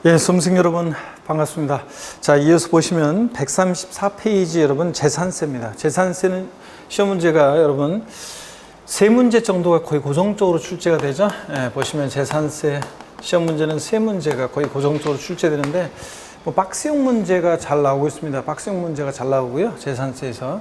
예, 수험생 여러분 반갑습니다. 자, 이어서 보시면 134페이지 여러분 재산세입니다. 재산세는 시험 문제가 여러분 세 문제 정도가 거의 고정적으로 출제가 되죠. 예, 보시면 재산세 시험 문제는 세 문제가 거의 고정적으로 출제되는데 뭐 박스형 문제가 잘 나오고 있습니다. 박스형 문제가 잘 나오고요. 재산세에서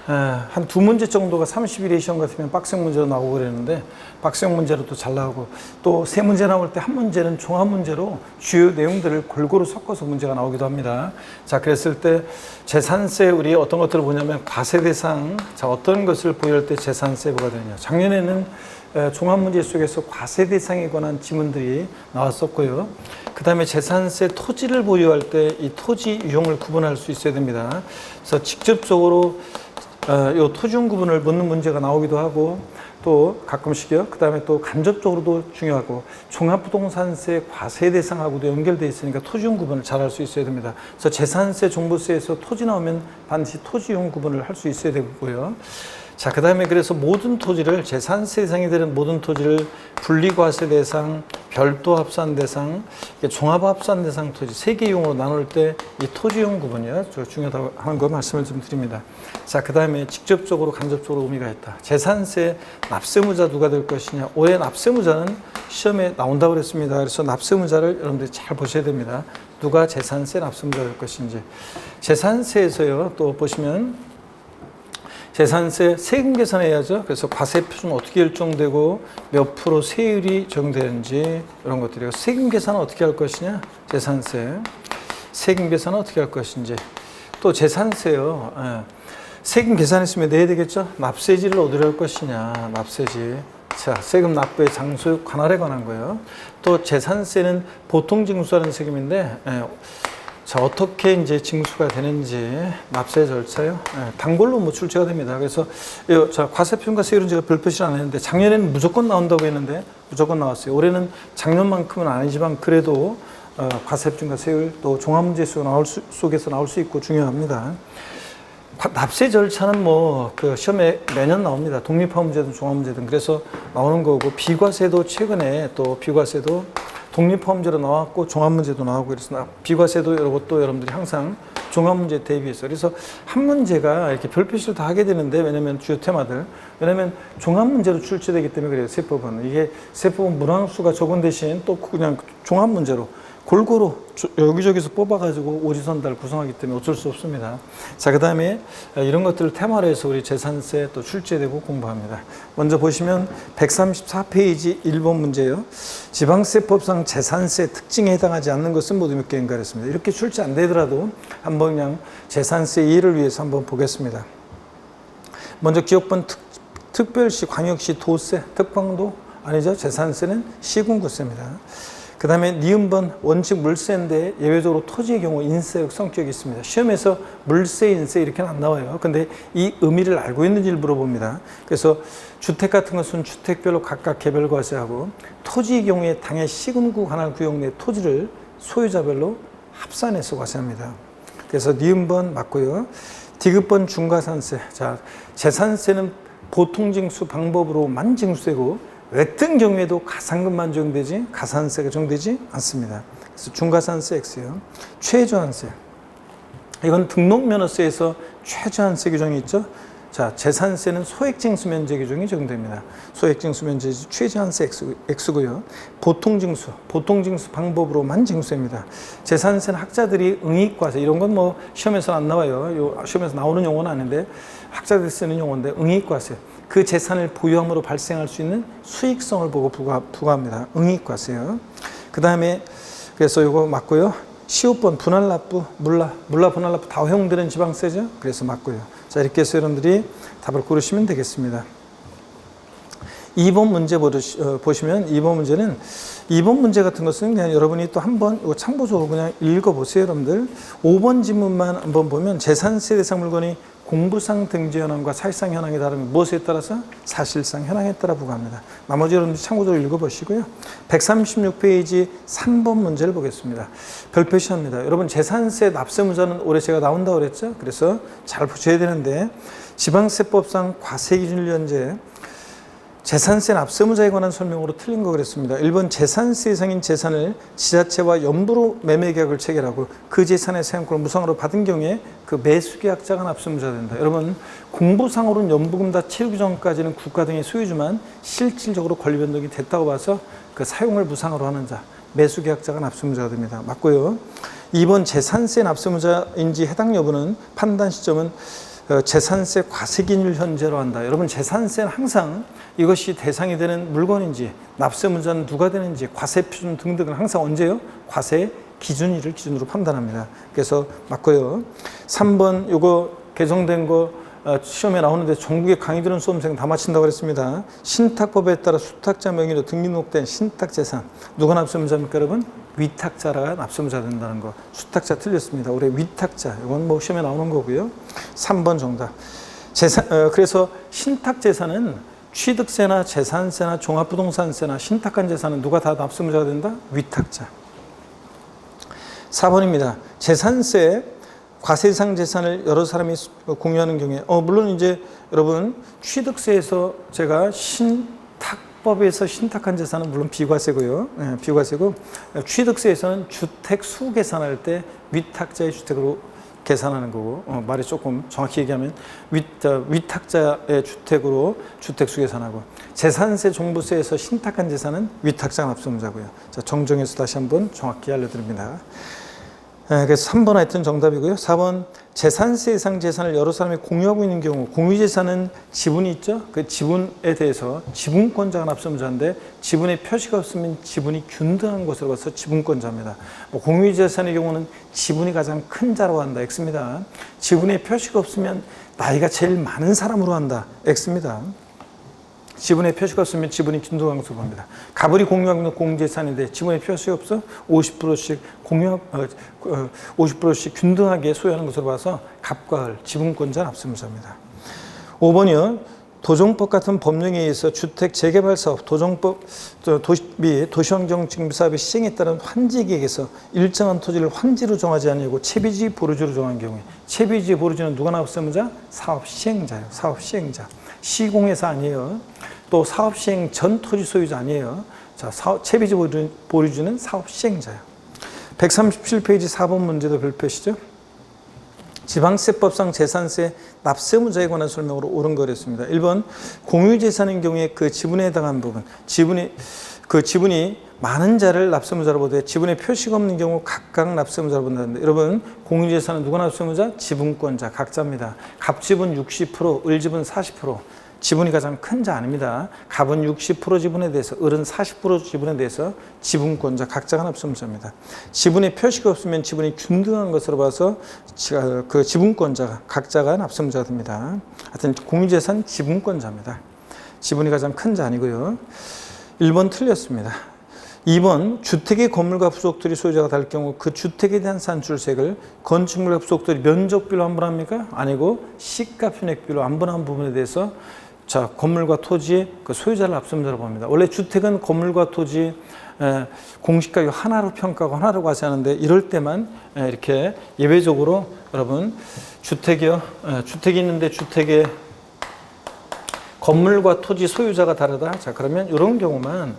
한 두 문제 정도가 30일의 시험 같으면 박스형 문제로 나오고 그랬는데 박스형 문제로 또 잘 나오고 또 세 문제 나올 때 한 문제는 종합 문제로 주요 내용들을 골고루 섞어서 문제가 나오기도 합니다. 자, 그랬을 때 재산세 우리 어떤 것들을 보냐면 과세 대상, 자 어떤 것을 보유할 때 재산세가 되느냐. 작년에는 종합 문제 속에서 과세 대상에 관한 지문들이 나왔었고요. 그 다음에 재산세 토지를 보유할 때 이 토지 유형을 구분할 수 있어야 됩니다. 그래서 직접적으로 이 토지용 구분을 묻는 문제가 나오기도 하고 또 가끔씩요. 그 다음에 또 간접적으로도 중요하고 종합부동산세 과세 대상하고도 연결되어 있으니까 토지용 구분을 잘 할 수 있어야 됩니다. 그래서 재산세 종부세에서 토지 나오면 반드시 토지용 구분을 할 수 있어야 되고요. 자, 그 다음에 그래서 모든 토지를 재산세 대상이 되는 모든 토지를 분리과세 대상, 별도 합산 대상, 종합 합산 대상 토지 세 개 용으로 나눌 때 이 토지용 구분이요. 중요하다고 하는 거 말씀을 좀 드립니다. 자, 그 다음에 직접적으로 간접적으로 의미가 있다. 재산세 납세무자 누가 될 것이냐. 올해 납세무자는 시험에 나온다고 그랬습니다. 그래서 납세무자를 여러분들이 잘 보셔야 됩니다. 누가 재산세 납세무자 될 것인지. 재산세에서요. 또 보시면 재산세 세금 계산해야죠. 그래서 과세 표준 어떻게 결정되고 몇 프로 세율이 적용되는지 이런 것들이요. 세금 계산은 어떻게 할 것이냐. 재산세 세금 계산은 어떻게 할 것인지. 또 재산세요. 세금 계산했으면 내야 되겠죠. 납세지를 어디로 할 것이냐. 납세지. 자, 세금 납부의 장소 관할에 관한 거예요. 또 재산세는 보통 징수하는 세금인데 자, 어떻게 이제 징수가 되는지 납세 절차요. 단골로 뭐 출제가 됩니다. 그래서 자, 과세표준과 세율은 제가 별 표시를 안 했는데 작년에는 무조건 나온다고 했는데 무조건 나왔어요. 올해는 작년만큼은 아니지만 그래도 과세표준과 세율 또 종합문제 속에서 나올 수 있고 중요합니다. 납세 절차는 뭐 그 시험에 매년 나옵니다. 독립화 문제든 종합 문제든 그래서 나오는 거고 비과세도 최근에 또 비과세도 독립화 문제로 나왔고 종합 문제도 나오고 그래서 비과세도 또 여러분들이 항상 종합 문제 대비해서 그래서 한 문제가 이렇게 별 표시를 다 하게 되는데 왜냐면 주요 테마들 왜냐면 종합 문제로 출제되기 때문에 그래요. 세법은 이게 세법은 문항수가 적은 대신 또 그냥 종합 문제로 골고루 여기저기서 뽑아가지고 오지선다를 구성하기 때문에 어쩔 수 없습니다. 자, 그 다음에 이런 것들을 테마로 해서 우리 재산세 또 출제되고 공부합니다. 먼저 보시면 134페이지 1번 문제예요. 지방세법상 재산세 특징에 해당하지 않는 것은 모두 몇 개인가 그랬습니다. 이렇게 출제 안 되더라도 한번 그냥 재산세 이해를 위해서 한번 보겠습니다. 먼저 기억번 특별시, 광역시, 도세, 특광도 아니죠. 재산세는 시군구세입니다. 그 다음에 니은번 원칙 물세인데 예외적으로 토지의 경우 인세역 성격이 있습니다. 시험에서 물세, 인세 이렇게는 안 나와요. 근데 이 의미를 알고 있는지를 물어봅니다. 그래서 주택 같은 것은 주택별로 각각 개별과세하고 토지의 경우에 당해 시군구 관할 구역 내 토지를 소유자별로 합산해서 과세합니다. 그래서 니은번 맞고요. 디귿번 중과산세. 자, 재산세는 보통징수 방법으로만 징수되고 어떤 경우에도 가산금만 적용되지 가산세가 적용되지 않습니다. 그래서 중과산세 X요. 최저한세. 이건 등록면허세에서 최저한세 규정이 있죠. 자, 재산세는 소액징수면제 규정이 적용됩니다. 소액징수면제 최저한세 X고요. 보통징수 방법으로만 징수입니다. 재산세는 학자들이 응익과세 이런 건 뭐 시험에서 안 나와요. 시험에서 나오는 용어는 아닌데 학자들이 쓰는 용어인데 응익과세. 그 재산을 보유함으로 발생할 수 있는 수익성을 보고 부과합니다. 응익과세요. 그 다음에 그래서 이거 맞고요. 15번 분할납부, 물라 분할납부 다 허용되는 지방세죠. 그래서 맞고요. 자, 이렇게 해서 여러분들이 답을 고르시면 되겠습니다. 2번 문제 보시면 2번 문제는 2번 문제 같은 것은 그냥 여러분이 또 한번 참고적으로 그냥 읽어보세요. 여러분들 5번 지문만 한번 보면 재산세 대상 물건이 공부상 등재 현황과 사실상 현황이 다르면 무엇에 따라서? 사실상 현황에 따라 부과합니다. 나머지 여러분들 참고적으로 읽어보시고요. 136페이지 3번 문제를 보겠습니다. 별 표시합니다. 여러분 재산세 납세무자는 올해 제가 나온다고 그랬죠? 그래서 잘 보셔야 되는데 지방세법상 과세기준일 현재 재산세 납세무자에 관한 설명으로 틀린 거 그랬습니다. 1번 재산세 이상인 재산을 지자체와 연부로 매매 계약을 체결하고 그 재산의 사용권을 무상으로 받은 경우에 그 매수 계약자가 납세무자가 된다. 여러분 공부상으로는 연부금 다 치르기 전까지는 국가 등의 소유주만 실질적으로 권리 변동이 됐다고 봐서 그 사용을 무상으로 하는 자, 매수 계약자가 납세무자가 됩니다. 맞고요. 2번 재산세 납세무자인지 해당 여부는 판단 시점은 재산세 과세기일 현재로 한다. 여러분 재산세는 항상 이것이 대상이 되는 물건인지 납세무자는 누가 되는지 과세 표준 등등은 항상 언제요? 과세 기준일을 기준으로 판단합니다. 그래서 맞고요. 3번 요거 개정된 거 시험에 나오는데 전국의 강의 들은 수험생 다 맞힌다고 그랬습니다. 신탁법에 따라 수탁자 명의로 등록된 신탁재산 누가 납세무자입니까 여러분? 위탁자가 납세무자 된다는 거. 수탁자 틀렸습니다. 올해 위탁자 이건 뭐 시험에 나오는 거고요. 3번 정답. 그래서 신탁재산은 취득세나 재산세나 종합부동산세나 신탁한 재산은 누가 다 납세무자가 된다? 위탁자. 4번입니다. 재산세 과세상 재산을 여러 사람이 공유하는 경우에 물론 이제 여러분 취득세에서 제가 신탁법에서 신탁한 재산은 물론 비과세고요. 네, 비과세고 취득세에서는 주택 수 계산할 때 위탁자의 주택으로 계산하는 거고 말이 조금 정확히 얘기하면 위탁자의 주택으로 주택 수 계산하고 재산세 종부세에서 신탁한 재산은 위탁자 납세무자고요. 자, 정정해서 다시 한번 정확히 알려드립니다. 그래서 3번 하여튼 정답이고요. 4번 재산세 이상 재산을 여러 사람이 공유하고 있는 경우 공유재산은 지분이 있죠. 그 지분에 대해서 지분권자가 납세무자인데 지분의 표시가 없으면 지분이 균등한 것으로 봐서 지분권자입니다. 공유재산의 경우는 지분이 가장 큰 자로 한다. X입니다. 지분의 표시가 없으면 나이가 제일 많은 사람으로 한다. X입니다. 지분의 표시가 없으면 지분이 균등한 것으로 봅니다. 갑을이 공유하고 있는 공유재산인데 지분의 표시가 없어 50%씩 50%씩 균등하게 소유하는 것으로 봐서 갑과 을 지분권자 납세무자입니다. 5번이요. 도정법 같은 법령에 의해서 주택 재개발 사업, 도정법 및 도시환경증비 사업의 시행에 따른 환지계획에서 일정한 토지를 환지로 정하지 아니하고 채비지 보류지로 정한 경우에 채비지 보류지는 누가 납세무자? 사업 시행자예요. 사업 시행자. 시공회사 아니에요. 또 사업 시행 전 토지 소유자 아니에요. 자, 채비지 보류지는 사업 시행자예요. 137페이지 4번 문제도 별표시죠. 지방세법상 재산세 납세무자에 관한 설명으로 옳은 거였습니다. 1번 공유재산인 경우에 그 지분에 해당하는 부분 지분이 많은 자를 납세무자로 보되 지분에 표시가 없는 경우 각각 납세무자로 본다는데 여러분 공유재산은 누가 납세무자? 지분권자 각자입니다. 갑지분 60%, 을지분 40%. 지분이 가장 큰 자 아닙니다. 갑은 60% 지분에 대해서 을은 40% 지분에 대해서 지분권자 각자가 납세무자입니다. 지분에 표시가 없으면 지분이 균등한 것으로 봐서 그 지분권자가 각자가 납세무자가 됩니다. 하여튼 공유재산 지분권자입니다. 지분이 가장 큰 자 아니고요. 1번 틀렸습니다. 2번 주택의 건물과 부속들이 소유자가 다를 경우 그 주택에 대한 산출세액을 건축물과 부속들이 면적비로 환분합니까? 아니고 시가 편익비로 환분한 부분에 대해서 자, 건물과 토지의 그 소유자를 납세무자로 봅니다. 원래 주택은 건물과 토지 공시가격 하나로 평가하고 하나로 과세하는데 이럴 때만 이렇게 예외적으로 여러분 주택이 있는데 주택의 건물과 토지 소유자가 다르다. 자, 그러면 이런 경우만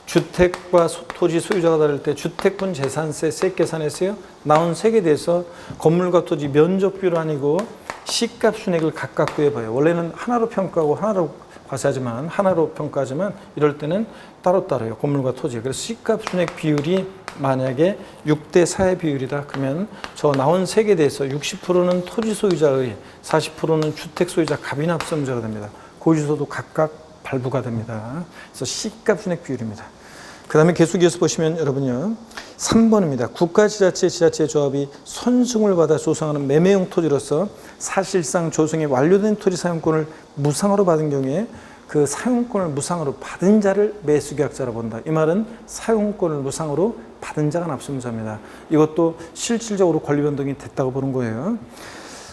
주택과 토지 소유자가 다를 때 주택분 재산세 세액 계산했어요. 나온 세액에 대해서 건물과 토지 면적비로 아니고 시가 순액을 각각 구해봐요. 원래는 하나로 평가하고 하나로 과세하지만 하나로 평가하지만 이럴 때는 따로따로요. 건물과 토지. 그래서 시가 순액 비율이 만약에 6대 4의 비율이다. 그러면 저 나온 세액에 대해서 60%는 토지 소유자의 40%는 주택 소유자 갑이 납세무자가 됩니다. 고지서도 각각 발부가 됩니다. 그래서 시가 순액 비율입니다. 그 다음에 계속해서 보시면 여러분요. 3번입니다. 국가지자체, 지자체 조합이 선승을 받아 조성하는 매매용 토지로서 사실상 조성이 완료된 토지 사용권을 무상으로 받은 경우에 그 사용권을 무상으로 받은 자를 매수계약자로 본다. 이 말은 사용권을 무상으로 받은 자가 납세무자입니다. 이것도 실질적으로 권리 변동이 됐다고 보는 거예요.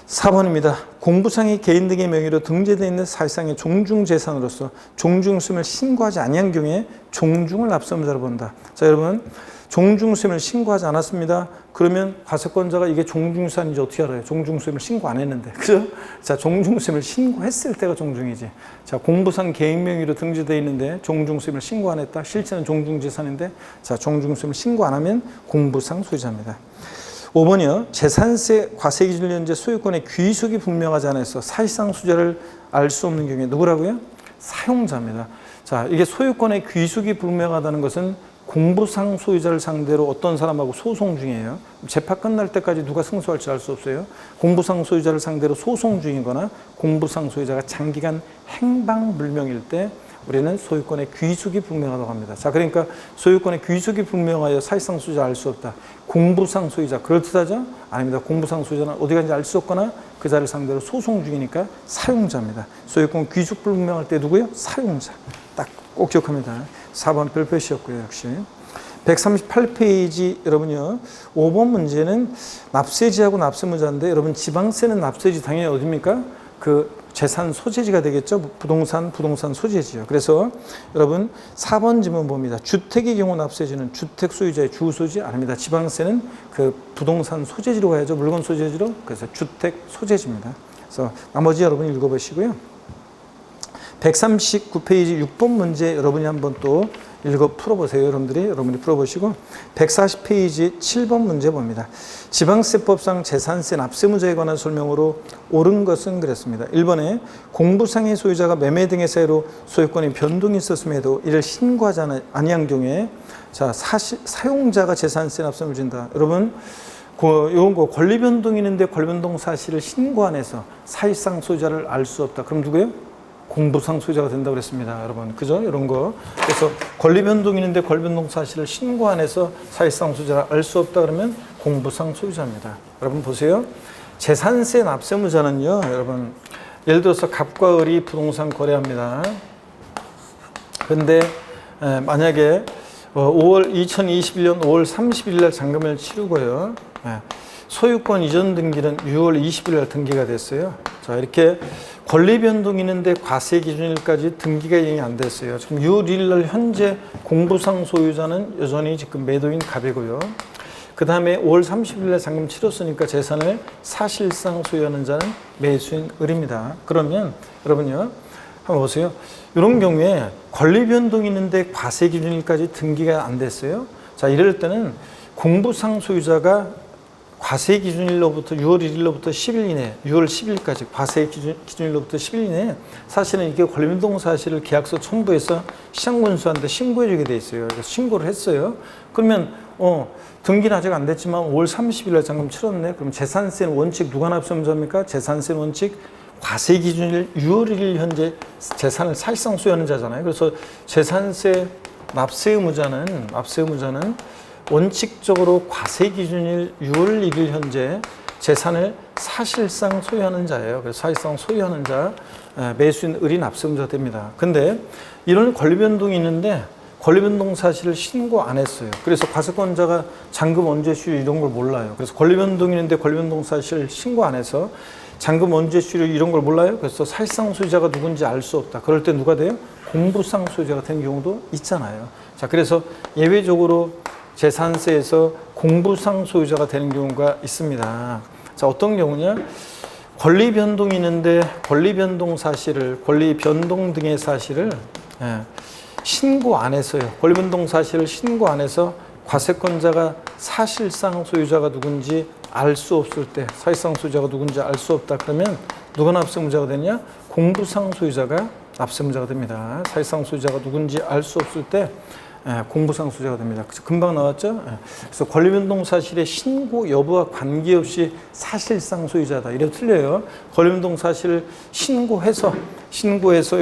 4번입니다. 공부상의 개인 등의 명의로 등재되어 있는 사실상의 종중재산으로서 종중수임을 신고하지 아니한 경우에 종중을 납세무자로 본다. 자, 여러분 종중수임을 신고하지 않았습니다. 그러면 과세권자가 이게 종중유산인지 어떻게 알아요? 종중수임을 신고 안 했는데. 그죠? 자, 종중수임을 신고했을 때가 종중이지. 자, 공부상 개인 명의로 등재되어 있는데 종중수임을 신고 안 했다. 실제는 종중재산인데, 자, 종중수임을 신고 안 하면 공부상 소유자입니다. 5번이요. 재산세 과세기준일 현재 소유권의 귀속이 분명하지 않아서 사실상 소유자를 알 수 없는 경우에 누구라고요? 사용자입니다. 자, 이게 소유권의 귀속이 불명하다는 것은 공부상 소유자를 상대로 어떤 사람하고 소송 중이에요. 재판 끝날 때까지 누가 승소할지 알 수 없어요. 공부상 소유자를 상대로 소송 중이거나 공부상 소유자가 장기간 행방불명일 때 우리는 소유권의 귀속이 불명하다고 합니다. 자, 그러니까 소유권의 귀속이 불명하여 사실상 소유자 알 수 없다. 공부상 소유자 그럴듯하죠? 아닙니다. 공부상 소유자는 어디 간지 알 수 없거나 그 자를 상대로 소송 중이니까 사용자입니다. 소유권 귀속 불명할 때 누구요? 사용자. 딱 꼭 기억합니다. 4번 별표시였고요. 역시 138페이지 여러분요. 5번 문제는 납세지하고 납세무자인데 여러분 지방세는 납세지 당연히 어디입니까? 그 재산 소재지가 되겠죠. 부동산 소재지요. 그래서 여러분 4번 지문 봅니다. 주택의 경우 납세지는 주택 소유자의 주소지 아닙니다. 지방세는 그 부동산 소재지로 가야죠. 물건 소재지로. 그래서 주택 소재지입니다. 그래서 나머지 여러분 읽어보시고요. 139페이지 6번 문제 여러분이 한번 또 읽어 풀어보세요. 여러분이 풀어보시고 140페이지 7번 문제 봅니다. 지방세법상 재산세 납세무자에 관한 설명으로 옳은 것은 그랬습니다. 1번에 공부상의 소유자가 매매 등의 사유로 소유권이 변동이 있었음에도 이를 신고하지 아니한 경우에 자 사용자가 재산세 납세를 진다. 여러분 이건 거 권리 변동이 있는데 권리 변동 사실을 신고 안 해서 사실상 소유자를 알 수 없다. 그럼 누구예요? 공부상 소유자가 된다고 그랬습니다. 여러분. 그죠? 이런 거. 그래서 권리 변동이 있는데 권리 변동 사실을 신고 안 해서 사실상 소유자를 알 수 없다 그러면 공부상 소유자입니다. 여러분 보세요. 재산세 납세무자는요. 여러분 예를 들어서 갑과 을이 부동산 거래합니다. 근데 만약에 2021년 5월 30일 날 잔금을 치르고요. 소유권 이전 등기는 6월 20일 날 등기가 됐어요. 자, 이렇게 권리 변동이 있는데 과세 기준일까지 등기가 이행이 안 됐어요. 지금 6월 1일 날 현재 공부상 소유자는 여전히 지금 매도인 갑이고요. 그 다음에 5월 30일 날 잔금 치렀으니까 재산을 사실상 소유하는 자는 매수인 을입니다. 그러면 여러분요, 한번 보세요. 이런 경우에 권리 변동이 있는데 과세 기준일까지 등기가 안 됐어요. 자, 이럴 때는 공부상 소유자가 과세 기준일로부터 6월 1일로부터 10일 이내, 6월 10일까지 과세 기준일로부터 10일 이내 사실은 이게 권리 변동 사실을 계약서 첨부해서 시장군수한테 신고해 주게 돼 있어요. 그래서 신고를 했어요. 그러면 등기는 아직 안 됐지만 5월 30일 날 잔금 치렀네. 그럼 재산세는 원칙 누가 납세무자입니까? 재산세는 원칙 과세 기준일 6월 1일 현재 재산을 사실상 소유하는 자잖아요. 그래서 재산세 납세의무자는 원칙적으로 과세 기준일 6월 1일 현재 재산을 사실상 소유하는 자예요. 그래서 사실상 소유하는 자, 매수인 을이 납세무자가 됩니다. 근데 이런 권리 변동이 있는데 권리 변동 사실을 신고 안 했어요. 그래서 과세권자가 잔금 언제 수요 이런 걸 몰라요. 그래서 권리 변동이 있는데 권리 변동 사실을 신고 안 해서 잔금 언제 수요 이런 걸 몰라요. 그래서 사실상 소유자가 누군지 알 수 없다. 그럴 때 누가 돼요? 공부상 소유자가 된 경우도 있잖아요. 자, 그래서 예외적으로 재산세에서 공부상 소유자가 되는 경우가 있습니다. 자, 어떤 경우냐? 권리 변동이 있는데 권리 변동 등의 사실을 신고 안 했어요. 권리 변동 사실을 신고 안 해서 과세권자가 사실상 소유자가 누군지 알 수 없을 때, 사실상 소유자가 누군지 알 수 없다. 그러면 누가 납세무자가 되냐? 공부상 소유자가 납세무자가 됩니다. 사실상 소유자가 누군지 알 수 없을 때 공부상 소유자가 됩니다. 금방 나왔죠? 그래서 권리 변동 사실의 신고 여부와 관계없이 사실상 소유자다. 이래도 틀려요. 권리 변동 사실을 신고해서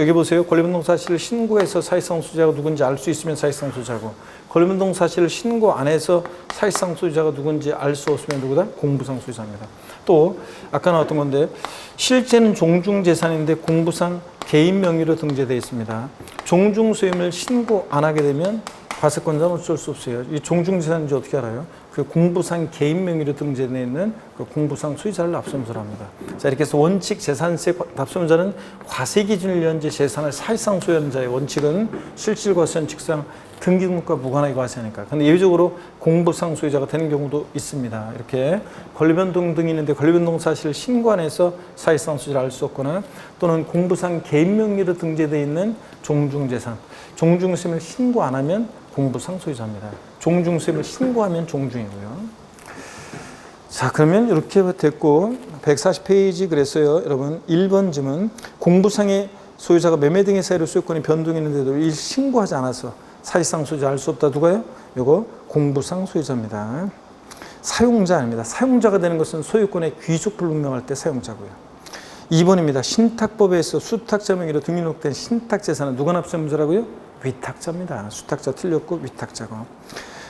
여기 보세요. 권리 변동 사실을 신고해서 사실상 소유자가 누군지 알 수 있으면 사실상 소유자고, 권리 변동 사실을 신고 안 해서 사실상 소유자가 누군지 알 수 없으면 누구다? 공부상 소유자입니다. 또 아까 나왔던 건데 실제는 종중재산인데 공부상 개인 명의로 등재되어 있습니다. 종중소임을 신고 안 하게 되면 과세권자는 어쩔 수 없어요. 이 종중재산인지 어떻게 알아요? 그 공부상 개인 명의로 등재되어 있는 그 공부상 소유자를 납세무자로 합니다. 자, 이렇게 해서 원칙 재산세 납세무자는 과세 기준일 현재 재산을 사실상 소유하는 자의 원칙은 실질과세원칙상 등기등록과 무관하게 과세하니까. 근데 예외적으로 공부상 소유자가 되는 경우도 있습니다. 이렇게 권리변동 등이 있는데 권리변동 사실을 신고 안 해서 사실상 소유자를 알 수 없거나 또는 공부상 개인 명의로 등재되어 있는 종중재산, 종중세금을 신고 안 하면 공부상 소유자입니다. 종중세금을 신고하면 종중이고요. 자, 그러면 이렇게 됐고 140페이지 그랬어요. 여러분 1번 질문, 공부상의 소유자가 매매 등의 사유로 소유권이 변동했는데도 이 신고하지 않아서 사실상 소유자 알 수 없다. 누가요? 요거 공부상 소유자입니다. 사용자 아닙니다. 사용자가 되는 것은 소유권의 귀속 불분명할 때 사용자고요. 2번입니다. 신탁법에서 수탁자 명의로 등록된 신탁재산은 누가 납세의무자라고요? 위탁자입니다. 수탁자 틀렸고 위탁자고.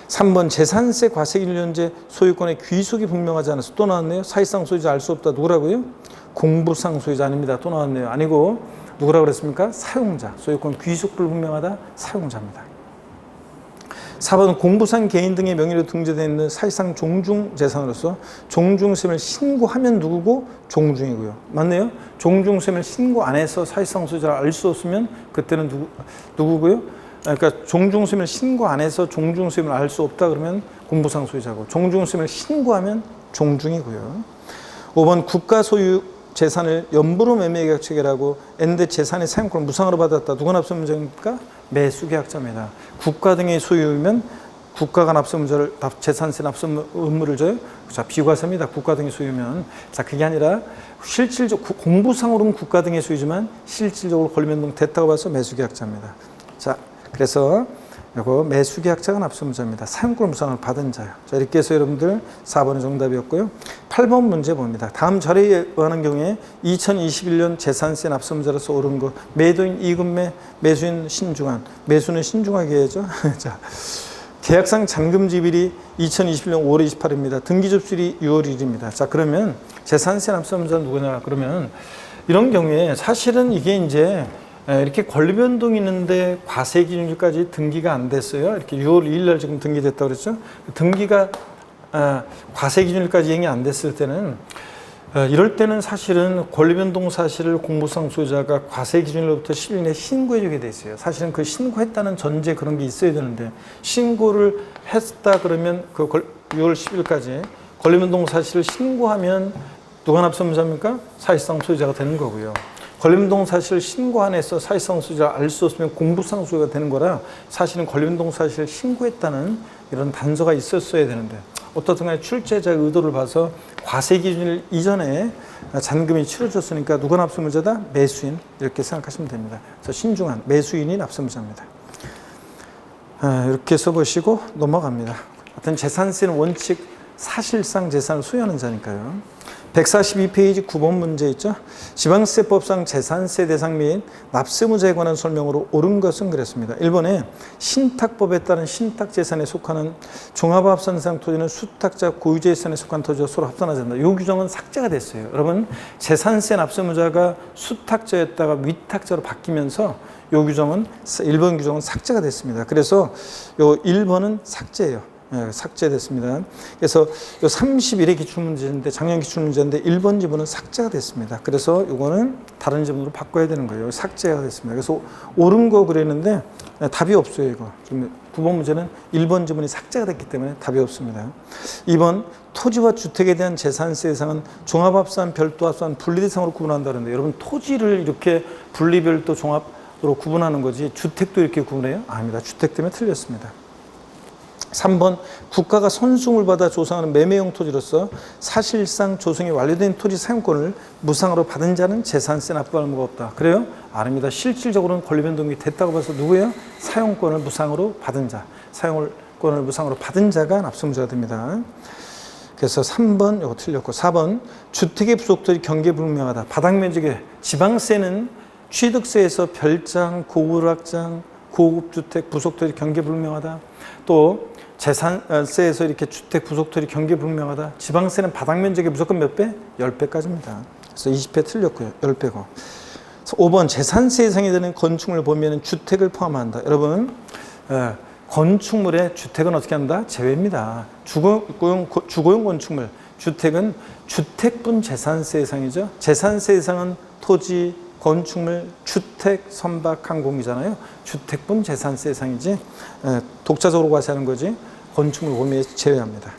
3번 재산세 과세기준 현재 소유권의 귀속이 분명하지 않아서 또 나왔네요. 사실상 소유자 알 수 없다. 누구라고요? 공부상 소유자 아닙니다. 또 나왔네요. 아니고 누구라고 그랬습니까? 사용자. 소유권 귀속 불분명하다. 사용자입니다. 4번 공부상 개인 등의 명의로 등재되어 있는 사실상 종중재산으로서 종중세금을 신고하면 누구고? 종중이고요. 맞네요? 종중세금을 신고 안 해서 사실상 소유자를 알 수 없으면 그때는 누구고요? 그러니까 종중세금을 신고 안 해서 종중세금을 알 수 없다 그러면 공부상 소유자고, 종중세금을 신고하면 종중이고요. 5번 국가 소유 재산을 연부로 매매계약 체결하고 했는데 재산의 사용권을 무상으로 받았다. 누가 납세의무자입니까? 매수계약자입니다. 국가 등의 소유면 국가가 납세의무자를 재산세 납세 의무를 져요. 자, 비과세입니다. 국가 등의 소유면. 자, 그게 아니라 실질적 공부상으로는 국가 등의 소유지만 실질적으로 권리변동 됐다고 봐서 매수계약자입니다. 자, 그래서 이거 매수계약자가 납세의무자입니다. 사용권 무상을 받은 자요. 자, 이렇게 해서 여러분들 4번의 정답이었고요. 8번 문제 봅니다. 다음 자료에 의하는 경우에 2021년 재산세 납세의무자로서 오른 거 매도인 이금매, 매수인 신중한, 매수는 신중하게 해야죠. 자, 계약상 잔금지일이 2021년 5월 28일입니다. 등기접수일이 6월 1일입니다. 자, 그러면 재산세 납세의무자는 누구냐? 그러면 이런 경우에 사실은 이게 이제 이렇게 권리변동이 있는데 과세기준일까지 등기가 안 됐어요. 이렇게 6월 2일 날 지금 등기됐다고 그랬죠. 등기가 과세기준일까지 이행이 안 됐을 때는 이럴 때는 사실은 권리변동 사실을 공부상 소유자가 과세기준일로부터 10일 내에 신고해주게 돼 있어요. 사실은 그 신고했다는 전제 그런 게 있어야 되는데 신고를 했다 그러면 그 6월 10일까지 권리변동 사실을 신고하면 누가 납세의무자입니까? 사실상 소유자가 되는 거고요. 권리변동 사실을 신고 안 해서 사실상 소유자를 알 수 없으면 공부상 소유가 되는 거라 사실은 권리변동 사실을 신고했다는 이런 단서가 있었어야 되는데 어떻든 간에 출제자의 의도를 봐서 과세기준일 이전에 잔금이 치러졌으니까 누가 납세의무자다? 매수인 이렇게 생각하시면 됩니다. 그래서 신중한 매수인이 납세의무자입니다. 이렇게 써보시고 넘어갑니다. 하여튼 재산세는 원칙 사실상 재산을 소유하는 자니까요. 142페이지 9번 문제 있죠. 지방세법상 재산세 대상 및 납세의무자에 관한 설명으로 옳은 것은 그랬습니다. 1번에 신탁법에 따른 신탁재산에 속하는 종합합산상 토지는 수탁자 고유재산에 속한 토지와 서로 합산하지 않는다. 이 규정은 삭제가 됐어요. 여러분 재산세 납세의무자가 수탁자였다가 위탁자로 바뀌면서 이 규정은 1번 규정은 삭제가 됐습니다. 그래서 이 1번은 삭제예요. 삭제됐습니다. 그래서 31회 기출문제인데 작년 기출문제인데 1번 지문은 삭제가 됐습니다. 그래서 이거는 다른 지문으로 바꿔야 되는 거예요. 삭제가 됐습니다. 그래서 옳은 거 그랬는데 답이 없어요. 이거 9번 문제는 1번 지문이 삭제가 됐기 때문에 답이 없습니다. 2번 토지와 주택에 대한 재산세 대상은 종합합산, 별도합산, 분리대상으로 구분한다는데 여러분 토지를 이렇게 분리별도 종합으로 구분하는 거지 주택도 이렇게 구분해요? 아닙니다. 주택 때문에 틀렸습니다. 3번 국가가 선승을 받아 조성하는 매매용 토지로서 사실상 조성이 완료된 토지 사용권을 무상으로 받은 자는 재산세 납부할 의무가 없다. 그래요? 아닙니다. 실질적으로는 권리변동이 됐다고 봐서 누구예요? 사용권을 무상으로 받은 자. 사용권을 무상으로 받은 자가 납세의무자가 됩니다. 그래서 3번 이거 틀렸고 4번 주택의 부속토지 경계불명하다. 바닥면적에 지방세는 취득세에서 별장, 고급락장, 고급주택, 부속토지 경계불명하다. 또 재산세에서 이렇게 주택, 부속토지 경계불명하다. 지방세는 바닥면적이 무조건 몇 배? 10배까지입니다. 그래서 20배 틀렸고요. 10배고. 5번 재산세 예상이 되는 건축물을 보면 주택을 포함한다. 여러분 건축물에 주택은 어떻게 한다? 제외입니다. 주거용 건축물, 주택은 주택분 재산세 예상이죠. 재산세 예상은 토지, 건축물, 주택, 선박, 항공이잖아요. 주택분 재산세 대상이지 독자적으로 과세하는 거지 건축물 보험에 제외합니다.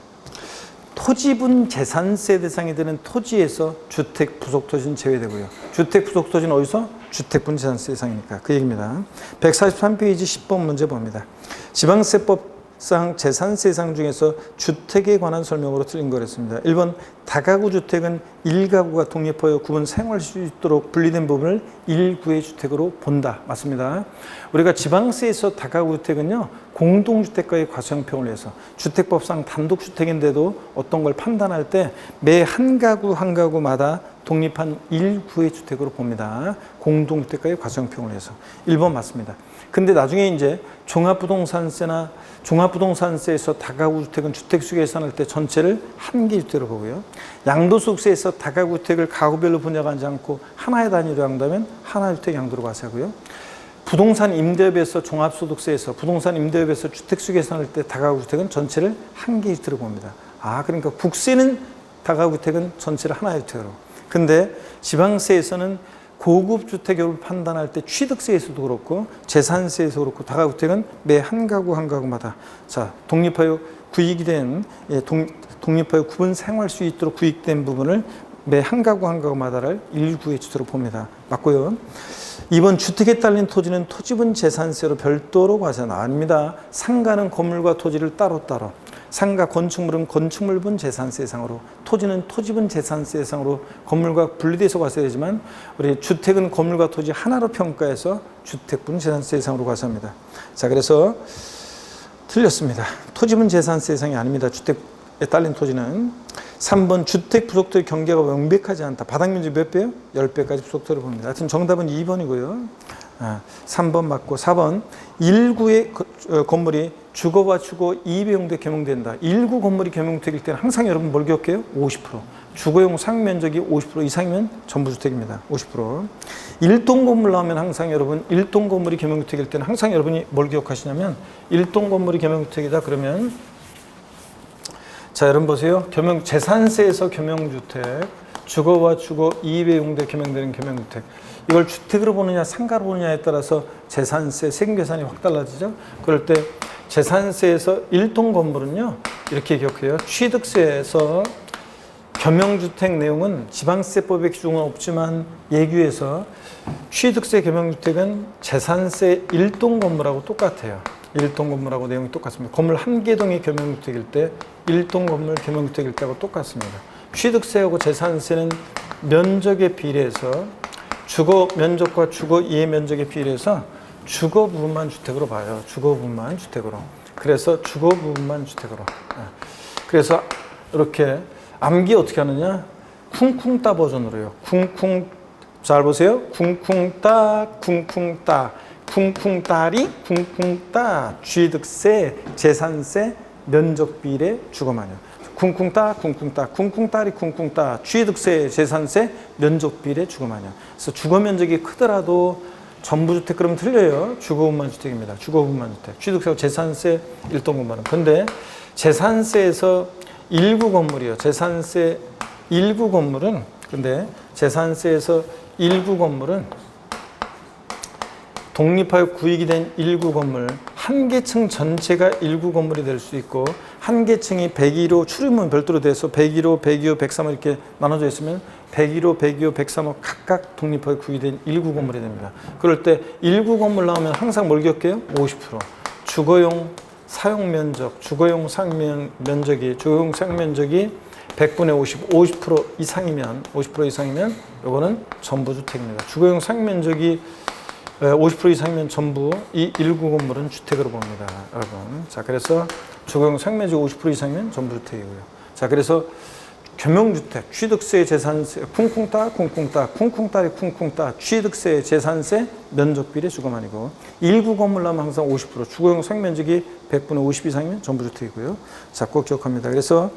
토지분 재산세 대상이 되는 토지에서 주택, 부속토지는 제외되고요. 주택, 부속토지는 어디서? 주택분 재산세 대상이니까 그 얘기입니다. 143페이지 10번 문제 봅니다. 지방세법상 재산세 대상 중에서 주택에 관한 설명으로 틀린 거랬습니다. 1번 다가구 주택은 1가구가 독립하여 구분 생활할 수 있도록 분리된 부분을 1구의 주택으로 본다. 맞습니다. 우리가 지방세에서 다가구 주택은요, 공동주택과의 과소형평을 위해서 주택법상 단독주택인데도 어떤 걸 판단할 때 매 한 가구 한 가구마다 독립한 1구의 주택으로 봅니다. 공동주택과의 과소형평을 위해서. 1번 맞습니다. 근데 나중에 이제 종합부동산세나 종합부동산세에서 다가구 주택은 주택수 계산할 때 전체를 한 개 주택으로 보고요. 양도소득세에서 다가구 주택을 가구별로 분양하지 않고 하나의 단위로 한다면 하나의 주택 양도로 과세하고요. 부동산 임대업에서 종합소득세에서 부동산 임대업에서 주택수 계산할 때 다가구 주택은 전체를 한 개 주택으로 봅니다. 그러니까 국세는 다가구 주택은 전체를 하나의 주택으로. 근데 지방세에서는 고급 주택을 판단할 때 취득세에서도 그렇고 재산세에서 그렇고 다가구 주택은 매 한 가구 한 가구마다 독립하여 구입이 된 독립하여 구분 생활할 수 있도록 구입된 부분을 매 한 가구 한 가구마다를 1구의 주택으로 봅니다. 맞고요. 2번 주택에 딸린 토지는 토지분 재산세로 별도로 과세는 아닙니다. 상가는 건물과 토지를 따로따로, 상가 건축물은 건축물분 재산세 대상으로, 토지는 토지분 재산세 대상으로 건물과 분리돼서 과세되지만 우리 주택은 건물과 토지 하나로 평가해서 주택분 재산세 대상으로 과세합니다. 자, 그래서 틀렸습니다. 토지분 재산세 대상이 아닙니다. 주택에 딸린 토지는. 3번 주택 부속토지 경계가 명백하지 않다. 바닥 면적 몇 배요? 10배까지 부속토지를 봅니다. 하여튼 정답은 2번이고요. 3번 맞고 4번 1구의 건물이 주거와 주거 2배용도에 겸용된다. 1구 건물이 겸용될 때는 항상 여러분 뭘 기억해요? 50%. 주거용 상면적이 50% 이상이면 전부주택입니다. 50%. 1동 건물 나오면 항상 여러분 1동 건물이 겸용주택일 때는 항상 여러분이 뭘 기억하시냐면 1동 건물이 겸용주택이다 그러면 자, 여러분 보세요. 재산세에서 겸용주택, 주거와 주거 2배용도에 겸용되는 겸용주택. 이걸 주택으로 보느냐 상가로 보느냐에 따라서 재산세 세금 계산이 확 달라지죠. 그럴 때 재산세에서 1동 건물은요 이렇게 기억해요. 취득세에서 겸용주택 내용은 지방세법의 규정은 없지만 예규에서 취득세 겸용주택은 재산세 1동 건물하고 똑같아요. 1동 건물하고 내용이 똑같습니다. 건물 한 개 동이 겸용주택일 때 1동 건물 겸용주택일 때하고 똑같습니다. 취득세하고 재산세는 면적에 비례해서 주거 면적과 주거 이해 면적에 비례해서 주거 부분만 주택으로 봐요. 주거 부분만 주택으로. 그래서 주거 부분만 주택으로. 그래서 이렇게 암기 어떻게 하느냐? 쿵쿵따 버전으로요. 쿵쿵 잘 보세요. 쿵쿵따 쿵쿵따 쿵쿵따리 쿵쿵따 취득세 재산세 면적 비례 주거만요. 쿵쿵따 쿵쿵따 쿵쿵따리 쿵쿵따 취득세 재산세 면적 비례 주거만요. 그래서 주거 면적이 크더라도 전부주택 그러면 틀려요. 주거분만 주택입니다. 주거분만 주택. 취득세와 재산세 1동 건물은. 근데 재산세에서 일부 건물이요. 재산세 일부 건물은 근데 재산세에서 일부 건물은 독립하여 구입이 된 일구 건물, 한 개층 전체가 일구 건물이 될 수 있고 한 개층이 101호 출입문 별도로 돼서 101호, 102호, 103호 이렇게 나눠져 있으면 101호, 102호, 103호 각각 독립하여 구입이 된 일구 건물이 됩니다. 그럴 때 일구 건물 나오면 항상 뭘 기억해요? 50%. 주거용 사용 면적, 주거용 사용 면적이 100분의 50% 이상이면 50% 이상이면 이거는 전부 주택입니다. 주거용 사용 면적이 50% 이상이면 전부 이 일구 건물은 주택으로 봅니다, 여러분. 자, 그래서 주거용 상면적 50% 이상이면 전부 주택이고요. 자, 그래서 겸용주택, 취득세, 재산세, 쿵쿵따, 쿵쿵따, 쿵쿵따리 쿵쿵따, 취득세, 재산세, 면적 비례 주거만이고 일구 건물 나면 항상 50%, 주거용 상면적이 100분의 50 이상이면 전부 주택이고요. 자, 꼭 기억합니다. 그래서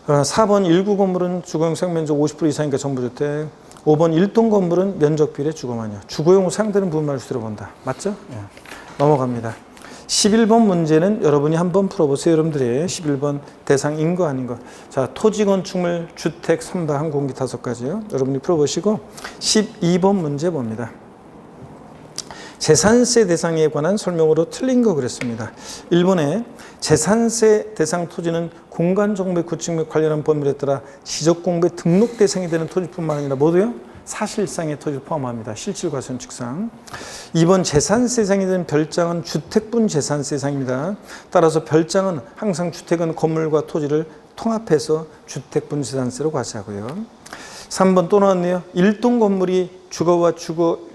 4번 일구 건물은 주거용 상면적 50% 이상이니까 전부 주택. 5번 1동 건물은 면적 비례 주거만요. 주거용 상되는 부분만 주로 본다. 맞죠? 예. 넘어갑니다. 11번 문제는 여러분이 한번 풀어보세요. 여러분들의 11번 대상인 거 아닌 거. 자, 토지, 건축물, 주택, 선박, 항공기 5가지요. 여러분이 풀어보시고 12번 문제 봅니다. 재산세 대상에 관한 설명으로 틀린 거 그랬습니다. 1번에 재산세 대상 토지는 공간정보의 구축 및 관련한 법률에 따라 지적공부의 등록 대상이 되는 토지뿐만 아니라 모두요 사실상의 토지를 포함합니다. 실질과 선축상. 2번 재산세 대상이 되는 별장은 주택분 재산세 대상입니다. 따라서 별장은 항상 주택은 건물과 토지를 통합해서 주택분 재산세로 과세하고요. 3번 또 나왔네요. 일동 건물이 주거와 주거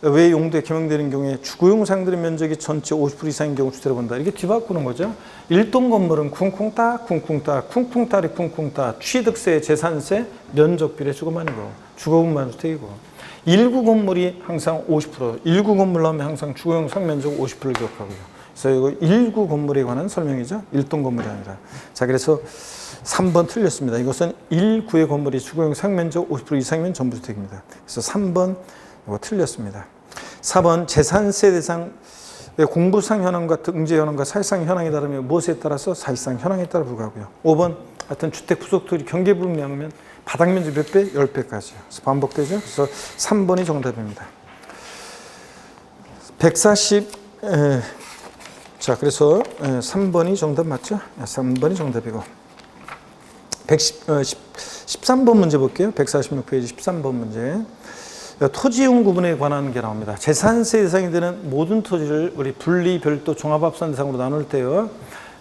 외 용도에 개명되는 경우에 주거용 상들의 면적이 전체 50% 이상인 경우 주택으로 본다. 이렇게 뒤바꾸는 거죠. 일동 건물은 쿵쿵따 쿵쿵따 쿵쿵따리 쿵쿵따 취득세, 재산세, 면적비례 주거만이고 주거분만 주택이고 일구 건물이 항상 50% 일구 건물 나오면 항상 주거용 상면적 50%를 기억하고요. 그래서 이거 일구 건물에 관한 설명이죠. 일동 건물이 아니라. 자, 그래서 3번 틀렸습니다. 이것은 1구의 건물이 주거용 상면적 50% 이상이면 전부 주택입니다. 그래서 3번 이거 틀렸습니다. 4번 재산세 대상 공부상 현황과 등재 현황과 사실상 현황에 따르면 무엇에 따라서 사실상 현황에 따라 불구하고요. 5번 하여튼 주택 부속 토지 경계 불응량하면 바닥 면적 몇 배? 10배까지요. 그래서 반복되죠. 그래서 3번이 정답입니다. 140 자, 그래서 3번이 정답 맞죠? 3번이 정답이고 13번 문제 볼게요. 146페이지 13번 문제. 토지용 구분에 관한 게 나옵니다. 재산세 대상이 되는 모든 토지를 우리 분리, 별도, 종합합산 대상으로 나눌 때요.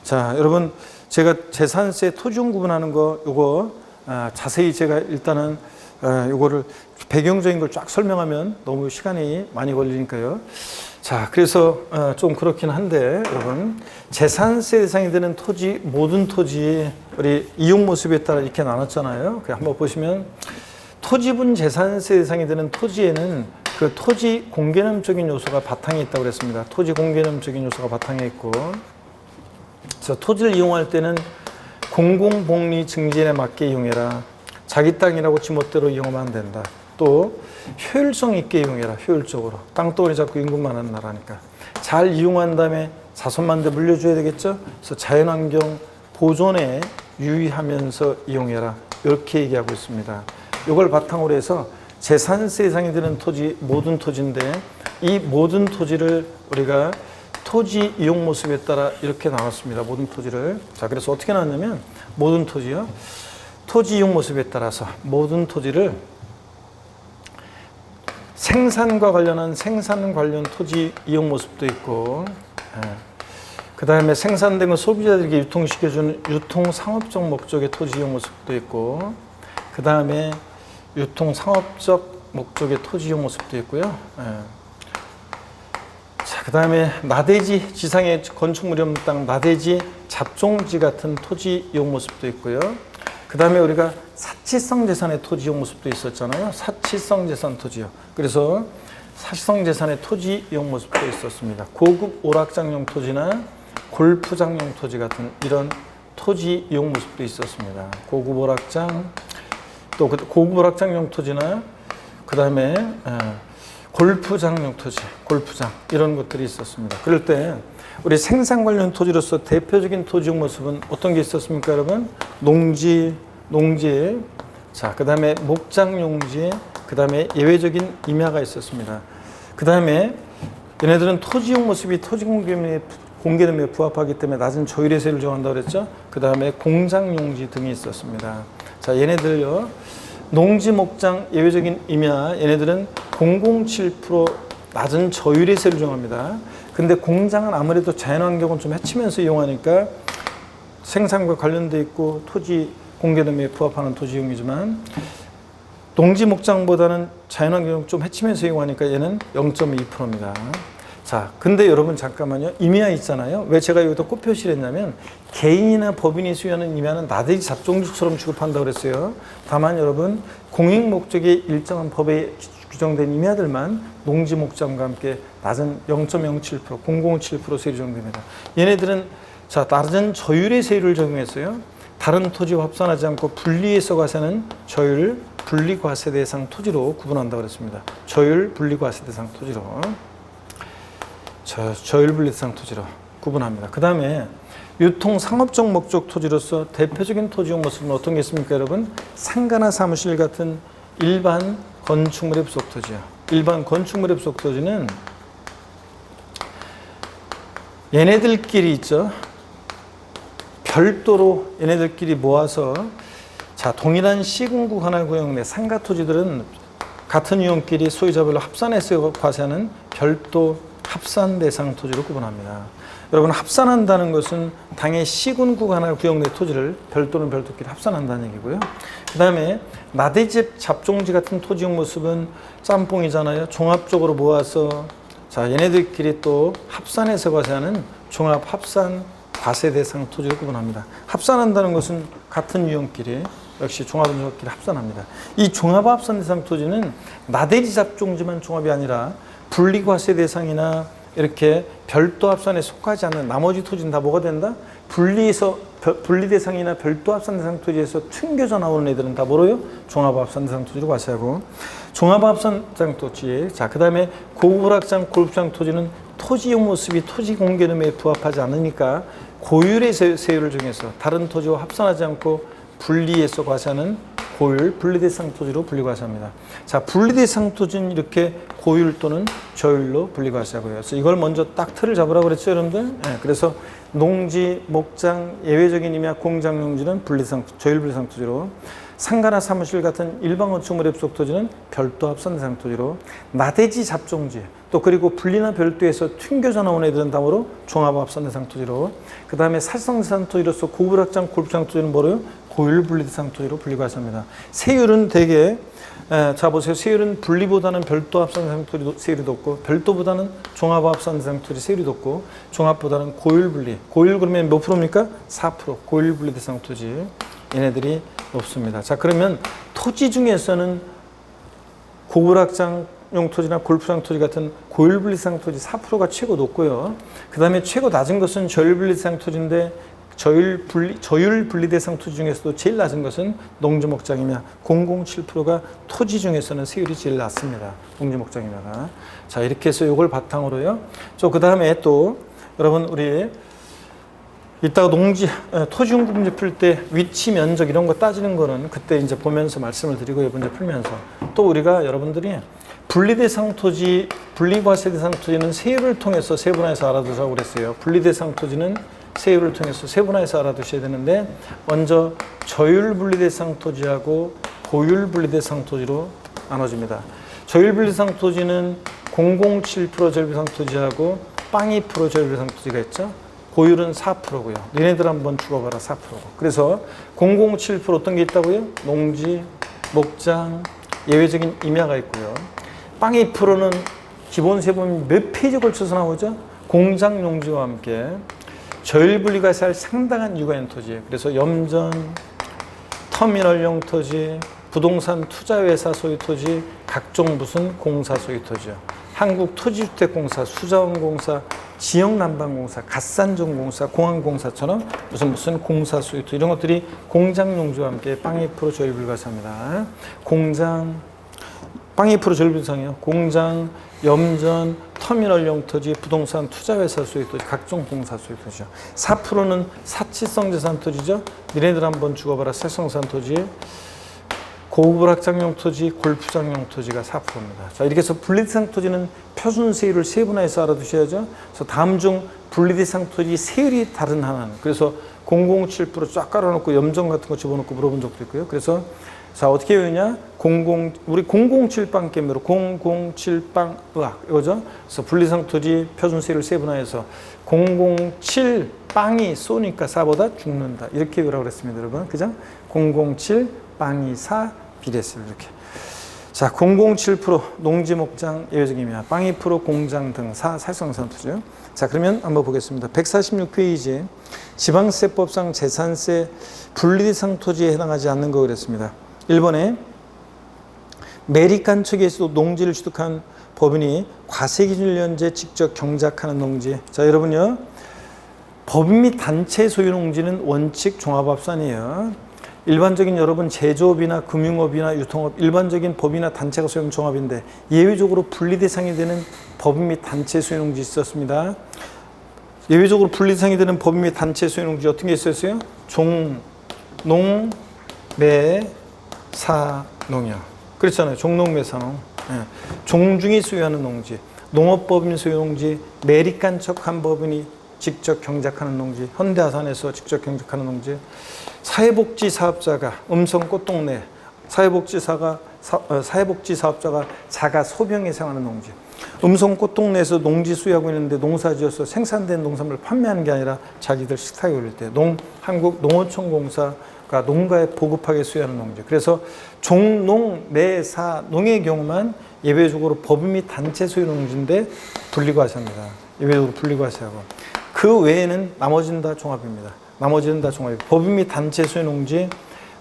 자, 여러분 제가 재산세 토지용 구분하는 거 요거 자세히 제가 일단은 요거를 배경적인 걸 쫙 설명하면 너무 시간이 많이 걸리니까요. 자, 그래서 좀 그렇긴 한데 여러분 재산세 대상이 되는 토지 모든 토지 우리 이용 모습에 따라 이렇게 나눴잖아요. 한번 보시면 토지분 재산세 대상이 되는 토지에는 그 토지 공개념적인 요소가 바탕에 있다고 그랬습니다. 토지 공개념적인 요소가 바탕에 있고, 그래서 토지를 이용할 때는 공공복리 증진에 맞게 이용해라. 자기 땅이라고 지멋대로 이용하면 안 된다. 또 효율성 있게 이용해라. 효율적으로. 땅덩어리 잡고 인구 많은 나라니까. 잘 이용한 다음에 자손만대 물려줘야 되겠죠. 그래서 자연환경 보존에 유의하면서 이용해라. 이렇게 얘기하고 있습니다. 이걸 바탕으로 해서 재산세 대상이 되는 토지, 모든 토지인데 이 모든 토지를 우리가 토지 이용 모습에 따라 이렇게 나눴습니다. 모든 토지를. 자, 그래서 어떻게 나왔냐면 모든 토지요. 토지 이용 모습에 따라서 모든 토지를 생산과 관련한 생산 관련 토지 이용 모습도 있고, 그 다음에 생산된 걸 소비자들에게 유통시켜주는 유통상업적 목적의 토지 이용 모습도 있고, 그 다음에 유통상업적 목적의 토지 이용 모습도 있고요. 자, 그 다음에 나대지, 지상의 건축물이 없는 땅, 나대지, 잡종지 같은 토지 이용 모습도 있고요. 그 다음에 우리가 사치성 재산의 토지 이용 모습도 있었잖아요. 사치성 재산 토지요. 그래서 사치성 재산의 토지 이용 모습도 있었습니다. 고급 오락장용 토지나 골프장용 토지 같은 이런 토지 이용 모습도 있었습니다. 고급 오락장, 또 고급 오락장용 토지나 그 다음에 골프장용 토지, 골프장 이런 것들이 있었습니다. 그럴 때 우리 생산 관련 토지로서 대표적인 토지용 모습은 어떤 게 있었습니까, 여러분? 농지, 자, 그 다음에 목장용지, 그 다음에 예외적인 임야가 있었습니다. 그 다음에 얘네들은 토지용 모습이 토지 공개념에 부합하기 때문에 낮은 조율세를 정한다고 그랬죠. 그 다음에 공장용지 등이 있었습니다. 자, 얘네들요, 농지, 목장, 예외적인 임야, 얘네들은 0.07% 낮은 저율세를 정합니다. 근데 공장은 아무래도 자연환경을 좀 해치면서 이용하니까 생산과 관련돼 있고 토지 공개념에 부합하는 토지용이지만 농지, 목장보다는 자연환경을 좀 해치면서 이용하니까 얘는 0.2%입니다. 자, 근데 여러분 잠깐만요. 임야 있잖아요. 왜 제가 여기다 꽃 표시를 했냐면 개인이나 법인이 수여하는 임야는 나대지 잡종지처럼 취급한다고 그랬어요. 다만 여러분 공익 목적의 일정한 법에 규정된 임야들만 농지, 목장과 함께 낮은 0.07%, 007% 세율이 적용됩니다. 얘네들은 자, 낮은 저율의 세율을 적용했어요. 다른 토지와 합산하지 않고 분리해서 과세는 저율 분리과세 대상 토지로 구분한다고 그랬습니다. 저율 분리과세 대상 토지로. 저율 분리 대상 토지로. 구분합니다. 그 다음에 유통 상업적 목적 토지로서 대표적인 토지용 모습은 어떤 게 있습니까, 여러분? 상가나 사무실 같은 일반 건축물의 부속 토지요. 일반 건축물의 부속 토지는 얘네들끼리 있죠. 별도로 얘네들끼리 모아서 자, 동일한 시군구 하나 구역 내 상가 토지들은 같은 유형끼리 소유자별로 합산해서 과세하는 별도 합산 대상 토지로 구분합니다. 여러분, 합산한다는 것은 당의 시군구 하나 구역 내 토지를 별도는 별도끼리 합산한다는 얘기고요. 그 다음에 나대집 잡종지 같은 토지용 모습은 짬뽕이잖아요. 종합적으로 모아서 자, 얘네들끼리 또 합산해서 과세하는 종합 합산 과세 대상 토지로 구분합니다. 합산한다는 것은 같은 유형끼리 역시 종합유형끼리 합산합니다. 이 종합 합산 대상 토지는 나대지 잡종지만 종합이 아니라 분리과세 대상이나 이렇게 별도 합산에 속하지 않는 나머지 토지는 다 뭐가 된다? 분리 대상이나 별도 합산 대상 토지에서 튕겨져 나오는 애들은 다 뭐로요? 종합 합산 대상 토지로 과세하고, 종합 합산 대상 토지. 자, 그다음에 고불확장 골프장 토지는 토지용 모습이 토지 공개념에 부합하지 않으니까 고율의 세율을 정해서 다른 토지와 합산하지 않고 분리해서 과세하는 고율 분리대상 토지로 분리과세합니다. 자, 분리대상 토지는 이렇게 고율 또는 저율로 분리과세하고요. 그래서 이걸 먼저 딱 틀을 잡으라고 그랬죠, 여러분들? 네, 그래서 농지, 목장, 예외적인 임야, 공장 용지는 분리대상, 저율 분리대상 토지로, 상가나 사무실 같은 일반 건축물의 부속 토지는 별도 합산 대상 토지로, 나대지 잡종지, 또 그리고 분리나 별도에서 튕겨져 나온 애들은 다음으로 종합 합산 대상 토지로, 그 다음에 사실상 대상 토지로서 고불확장 골프장 토지는 뭐로요? 고율 분리 대상 토지로 분리과세합니다. 세율은 대개 자 보세요. 세율은 분리보다는 별도 합산 대상 토지 세율이 높고, 별도보다는 종합 합산 대상 토지 세율이 높고, 종합보다는 고율 분리. 고율 그러면 몇 프로입니까? 4%. 고율 분리 대상 토지 얘네들이 높습니다. 자, 그러면 토지 중에서는 고불확장용 토지나 골프장 토지 같은 고율 분리 대상 토지 4%가 최고 높고요. 그 다음에 최고 낮은 것은 저율 분리 대상 토지인데, 저율 분리 대상 토지 중에서도 제일 낮은 것은 농지목장이며 0.07%가 토지 중에서는 세율이 제일 낮습니다. 농지목장이며가. 자, 이렇게 해서 이걸 바탕으로요. 그 다음에 또 여러분, 우리 이따가 토지용 문제 풀 때 위치 면적 이런 거 따지는 거는 그때 이제 보면서 말씀을 드리고요. 문제 풀면서 또 우리가 여러분들이 분리대상 토지, 분리과세 대상 토지는 세율을 통해서 세분화해서 알아두자고 그랬어요. 분리대상 토지는 세율을 통해서 세분화해서 알아두셔야 되는데, 먼저 저율 분리대상 토지하고 고율 분리대상 토지로 나눠집니다. 저율 분리대상 토지는 0.07% 저율 분리대상 토지하고 0.2% 저율 분리대상 토지가 있죠. 고율은 4%고요. 너네들 한번 죽어봐라. 4%고. 그래서 0.07% 어떤 게 있다고요? 농지, 목장, 예외적인 임야가 있고요. 0.2%는 기본 세분이 몇 페이지에 걸쳐서 나오죠? 공장 용지와 함께 저율 분리과세할 상당한 이유가 있는 토지예요. 그래서 염전, 터미널용 토지, 부동산 투자회사 소유 토지, 각종 무슨 공사 소유 토지요. 한국토지주택공사, 수자원공사, 지역난방공사, 갓산정공사, 공항공사처럼 무슨 공사 소유 토지, 이런 것들이 공장 용지와 함께 0.2% 저율 분리과세합니다. 공장, 0.2% 저율 분리과세요. 공장, 염전, 터미널용 토지, 부동산 투자회사 소유 토지, 각종 공사 소유 토지죠. 4%는 사치성 재산 토지죠. 니네들 한번 죽어봐라. 사치성 토지, 고불확장용 토지, 골프장용 토지가 4%입니다. 자, 이렇게 해서 분리대상 토지는 표준 세율을 세분화해서 알아두셔야죠. 그래서 다음 중 분리대상 토지 세율이 다른 하나는, 그래서 0.07% 쫙 깔아놓고 염전 같은 거 집어넣고 물어본 적도 있고요. 그래서 자, 어떻게 외우냐? 우리 007빵 게임으로 007빵 의학 이거죠. 그래서 분리대상 토지 표준 세율을 세분화해서 007빵이 쏘니까 4보다 죽는다. 이렇게 외우라고 그랬습니다, 여러분. 그죠? 007빵이 4 비례세율 이렇게. 자, 0.07% 농지 목장 예외적임이야. 0.2% 공장 등 사실상 토지요. 자, 그러면 한번 보겠습니다. 146페이지 지방세법상 재산세 분리대상 토지에 해당하지 않는 거 그랬습니다. 1번에 매립한 측에서도 농지를 취득한 법인이 과세기준을 현재 직접 경작하는 농지. 자, 여러분요, 법인 및 단체 소유 농지는 원칙 종합합산이에요. 일반적인 여러분 제조업이나 금융업이나 유통업, 일반적인 법이나 단체가 소유한 종합인데 예외적으로 분리 대상이 되는 법인 및 단체 소유 농지 있었습니다. 예외적으로 분리상이 되는 법인 및 단체 소유농지 어떤 게 있었어요? 종, 농, 매, 사, 농이요. 그렇잖아요. 종농, 매, 사, 농. 예. 종중이 소유하는 농지, 농업법인 소유농지, 매립간척한 법인이 직접 경작하는 농지, 현대아산에서 직접 경작하는 농지, 사회복지사업자가 음성꽃동네 사회복지사업자가 자가 소병에 사용하는 농지, 음성꽃동네에서 농지 수유하고 있는데 농사지어서 생산된 농산물을 판매하는 게 아니라 자기들 식탁에 올릴 때 한국농어촌공사가 농가에 보급하게 수유하는 농지. 그래서 종농, 매, 사, 농의 경우만 예외적으로 법인 및 단체 소유 농지인데 분리과세합니다. 예외적으로 분리과세하고 그 외에는 나머지는 다 종합입니다. 나머지는 다 종합입니다. 법인 및 단체 소유 농지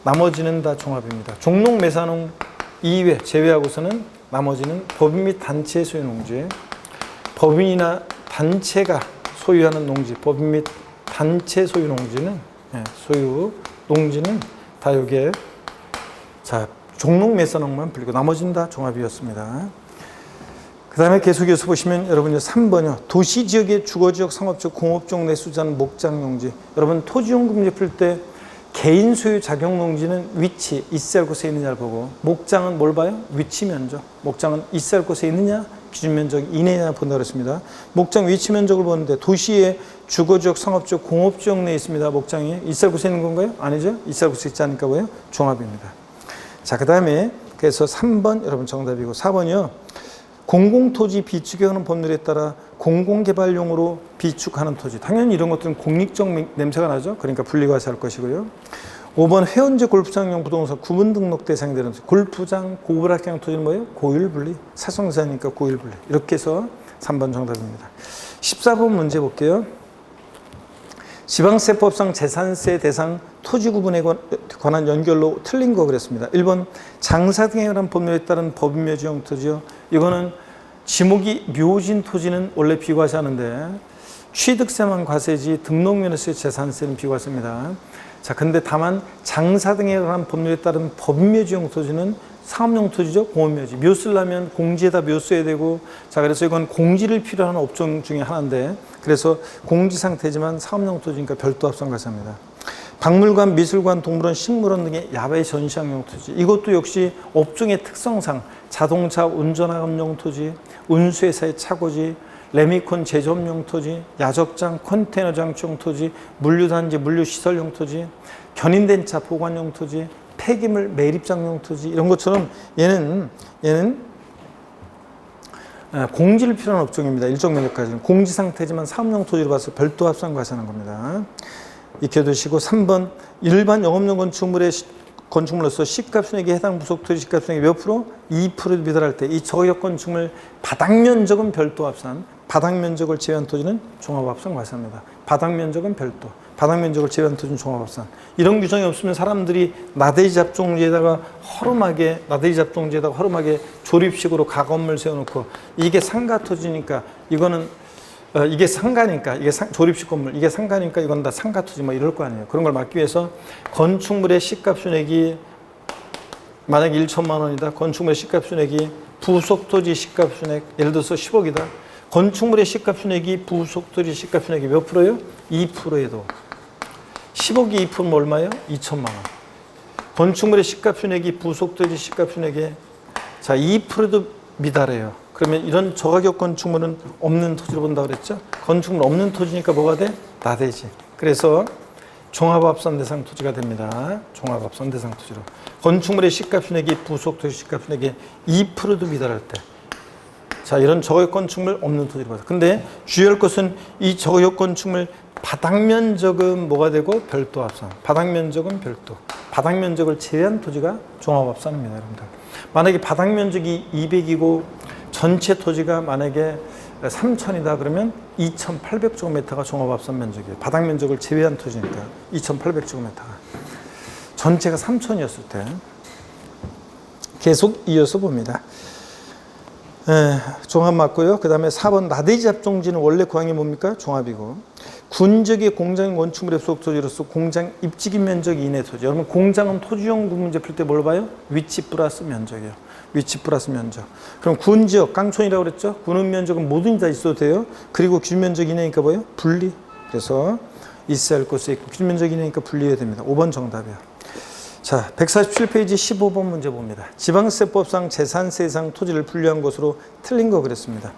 나머지는 다 종합입니다. 종농, 매사농 이외 제외하고서는 나머지는 법인 및 단체 소유 농지, 법인이나 단체가 소유하는 농지, 법인 및 단체 소유 농지는 다 여기에 종농, 매사농만 불리고 나머지는 다 종합이었습니다. 그 다음에 계속해서 보시면 여러분 3번이요. 도시지역의 주거지역, 상업지역, 공업지역 내 수자는 목장용지. 여러분 토지용금제 풀 때 개인 소유 자격농지는 위치, 있어야 할 곳에 있느냐를 보고 목장은 뭘 봐요? 위치 면적. 목장은 있어야 할 곳에 있느냐, 기준 면적 이내냐 본다고 그랬습니다. 목장 위치 면적을 보는데 도시의 주거지역, 상업지역, 공업지역 내에 있습니다. 목장이 있어야 할 곳에 있는 건가요? 아니죠. 있어야 할 곳에 있지 않으니까 뭐예요? 종합입니다. 자, 그 다음에 그래서 3번 여러분 정답이고 4번이요. 공공토지 비축하는 법률에 따라 공공개발용으로 비축하는 토지. 당연히 이런 것들은 공익적 냄새가 나죠. 그러니까 분리과세할 것이고요. 5번 회원제 골프장용 부동산 구분 등록 대상이 되는 토지. 골프장, 고불학경 토지는 뭐예요? 고율분리. 사성사니까 고율분리. 이렇게 해서 3번 정답입니다. 14번 문제 볼게요. 지방세법상 재산세 대상 토지 구분에 관한 연결로 틀린 거 그랬습니다. 1번 장사 등에 관한 법률에 따른 법인묘지용 토지요. 이거는 지목이 묘진 토지는 원래 비과세하는데 취득세만 과세지 등록면에서의 재산세는 비과세입니다. 자, 근데 다만 장사 등에 관한 법률에 따른 법인묘지용 토지는 상업용 토지죠. 공업묘지. 묘 쓰려면 공지에다 묘 써야 되고, 자, 그래서 이건 공지를 필요로 하는 업종 중에 하나인데, 그래서 공지 상태지만 상업용 토지니까 별도 합산과세합니다. 박물관, 미술관, 동물원, 식물원 등의 야외 전시장용 토지. 이것도 역시 업종의 특성상 자동차 운전학업용 토지, 운수회사의 차고지, 레미콘 제조업용 토지, 야적장, 컨테이너 장치용 토지, 물류단지, 물류시설용 토지, 견인된 차 보관용 토지, 폐기물 매립장용 토지 이런 것처럼 얘는 공지를 필요한 업종입니다. 일정 면적까지는 공지 상태지만 사업용 토지로 봐서 별도 합산 과세하는 겁니다. 익혀두시고 3번 일반 영업용 건축물의 건축물로서 시가순액에 해당 부속 토지 시가순액이 몇 프로? 2% 미달할 때 이 저역 건축물 바닥 면적은 별도 합산, 바닥 면적을 제외한 토지는 종합 합산 과세합니다. 바닥 면적은 별도, 바닥 면적을 제외한 토지는 종합 합산. 이런 규정이 없으면 사람들이 나대지 잡종지에다가 허름하게 조립식으로 가건물 세워놓고 이게 상가 토지니까 이거는 이게 상가니까 이게 조립식 건물 이게 상가니까 이건 다 상가 토지 뭐 이럴 거 아니에요. 그런 걸 막기 위해서 건축물의 시가순액이 만약에 1천만 원이다. 건축물의 시가순액이 부속 토지 시가순액 예를 들어서 10억이다. 건축물의 시가순액이 부속 토지 시가순액이 몇 프로예요? 2%에도 10억이 2%면 얼마예요? 2천만 원. 건축물의 시가순액이 부속 토지 시가순액에 자 2%도 미달해요. 그러면 이런 저가격 건축물은 없는 토지로 본다 그랬죠? 건축물 없는 토지니까 뭐가 돼? 나대지. 그래서 종합합산 대상 토지가 됩니다. 종합합산 대상 토지로. 건축물의 시가순액이 부속 토지 시가순액에 2%도 미달할 때. 자, 이런 저가격 건축물 없는 토지로 봐서. 근데 주의할 것은 이 저가격 건축물 바닥 면적은 뭐가 되고 별도 합산. 바닥 면적은 별도. 바닥 면적을 제외한 토지가 종합합산입니다, 여러분들. 만약에 바닥 면적이 200이고 전체 토지가 만약에 3,000이다 그러면 2,800제곱미터가 종합합산 면적이에요. 바닥 면적을 제외한 토지니까 2,800제곱미터가. 전체가 3,000이었을 때. 계속 이어서 봅니다. 종합 맞고요. 그 다음에 4번 나대지 잡종지는 원래 구항이 뭡니까? 종합이고. 군적의 공장 건축물의 부속 토지로서 공장 입지기 면적 이내 토지. 여러분 공장은 토지용 구문제 풀 때 뭘 봐요? 위치 플러스 면적이요. 위치 플러스 면적. 그럼 군지역, 깡촌이라고 그랬죠? 군은 면적은 뭐든지 다 있어도 돼요. 그리고 기준 면적 이내니까 뭐예요? 분리. 그래서 있어야 할 곳에 있고 기준 면적 이내니까 분리해야 됩니다. 5번 정답이에요. 자, 147페이지 15번 문제 봅니다. 지방세법상 재산세상 토지를 분리한 것으로 틀린 거 그랬습니다.